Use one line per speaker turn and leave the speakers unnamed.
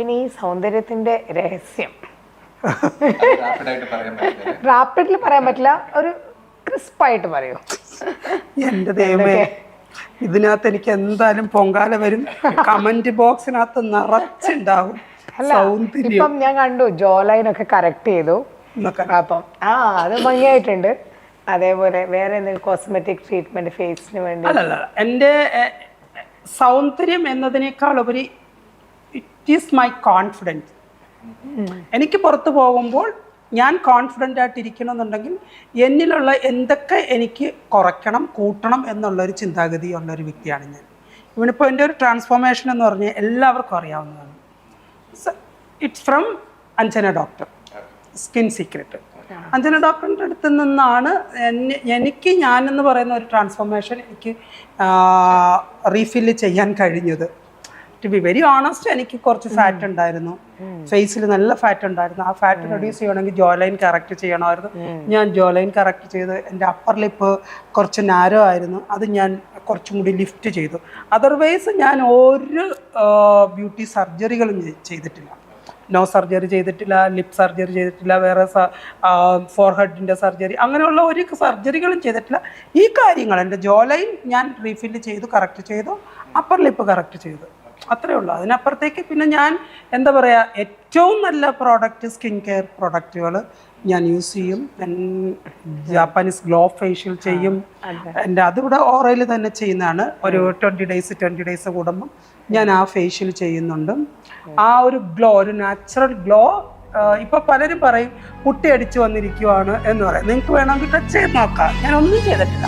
പിന്നെ ഈ സൗന്ദര്യത്തിന്റെ രഹസ്യം റാപ്പിഡ്ലി പറയാൻ പറ്റില്ല, ഒരു ക്രിസ്പായിട്ട് പറയൂ.
എന്റെ ദൈവമേ, ഇതിനകത്ത് എനിക്ക് എന്തായാലും പൊങ്കാല വരും. കമന്റ് ബോക്സിനകത്ത് നിറച്ചുണ്ടാവും.
അല്ല, ഇപ്പം ഞാൻ കണ്ടു ജോ ലൈൻ ഒക്കെ കറക്റ്റ് ചെയ്തു. അപ്പം അത് ഭംഗിയായിട്ടുണ്ട്. അതേപോലെ വേറെ എന്തെങ്കിലും കോസ്മെറ്റിക് ട്രീറ്റ്മെന്റ് ഫേസിന് വേണ്ടി?
അല്ലല്ല, എൻ്റെ സൗന്ദര്യം എന്നതിനേക്കാൾ ഉപരി ഇറ്റ് ഈസ് മൈ കോൺഫിഡൻസ്. എനിക്ക് പുറത്തു പോകുമ്പോൾ ഞാൻ കോൺഫിഡൻ്റ് ആയിട്ടിരിക്കണമെന്നുണ്ടെങ്കിൽ എന്നിലുള്ള എന്തൊക്കെ എനിക്ക് കുറയ്ക്കണം കൂട്ടണം എന്നുള്ളൊരു ചിന്താഗതി ഉള്ളൊരു വ്യക്തിയാണ് ഞാൻ. ഇവനിപ്പോൾ എൻ്റെ ഒരു ട്രാൻസ്ഫോർമേഷൻ എന്ന് പറഞ്ഞാൽ എല്ലാവർക്കും അറിയാവുന്നതാണ്. It's from Anjana doctor, skin secret. Anjana ഡോക്ടറിൻ്റെ അടുത്ത് നിന്നാണ് എനിക്ക് ഞാനെന്ന് പറയുന്ന ഒരു ട്രാൻസ്ഫോർമേഷൻ എനിക്ക് റീഫില്ല് ചെയ്യാൻ കഴിഞ്ഞത്. ടു ബി വെരി ഓണസ്റ്റ്, എനിക്ക് കുറച്ച് ഫാറ്റ് ഉണ്ടായിരുന്നു, ഫേസിൽ നല്ല ഫാറ്റ് ഉണ്ടായിരുന്നു. ആ ഫാറ്റ് റെഡ്യൂസ് ചെയ്യണമെങ്കിൽ ജോ ലൈൻ കറക്റ്റ് ചെയ്യണമായിരുന്നു. ഞാൻ ജോ ലൈൻ കറക്റ്റ് ചെയ്ത് എൻ്റെ അപ്പർ ലിപ്പ് കുറച്ച് നാരോ ആയിരുന്നു, അത് ഞാൻ കുറച്ചും കൂടി ലിഫ്റ്റ് ചെയ്തു. അതർവൈസ് ഞാൻ ഒരു ബ്യൂട്ടി സർജറികളും ചെയ്തിട്ടില്ല. നോ സർജറി ചെയ്തിട്ടില്ല, ലിപ് സർജറി ചെയ്തിട്ടില്ല, വേറെ ഫോർഹെഡിൻ്റെ സർജറി, അങ്ങനെയുള്ള ഒരു സർജറികളും ചെയ്തിട്ടില്ല. ഈ കാര്യങ്ങൾ എൻ്റെ ജോ ലൈൻ ഞാൻ റീഫില്ല് ചെയ്തു, കറക്റ്റ് ചെയ്തു, അപ്പർ ലിപ്പ് കറക്റ്റ് ചെയ്തു, അത്രേ ഉള്ളൂ. അതിനപ്പുറത്തേക്ക് പിന്നെ ഞാൻ എന്താ പറയുക, ഏറ്റവും നല്ല പ്രോഡക്റ്റ് സ്കിൻ കെയർ പ്രോഡക്റ്റുകൾ ഞാൻ യൂസ് ചെയ്യും. ജാപ്പാനീസ് ഗ്ലോ ഫേഷ്യൽ ചെയ്യും. എൻ്റെ അതിവിടെ ഓറയിൽ തന്നെ ചെയ്യുന്നതാണ്. ഒരു 20 ഡേയ്സ് കൂടുമ്പം ഞാൻ ആ ഫേഷ്യൽ ചെയ്യുന്നുണ്ട്. ആ ഒരു ഗ്ലോ, ഒരു നാച്ചുറൽ ഗ്ലോ. ഇപ്പൊ പലരും പറയും കുട്ടി അടിച്ചു വന്നിരിക്കുവാണ് എന്ന് പറയും. നിങ്ങൾക്ക് വേണമെങ്കിൽ ടച്ച് ചെയ്ത് നോക്കാം. ഞാൻ ഒന്നും ചെയ്തിട്ടില്ല.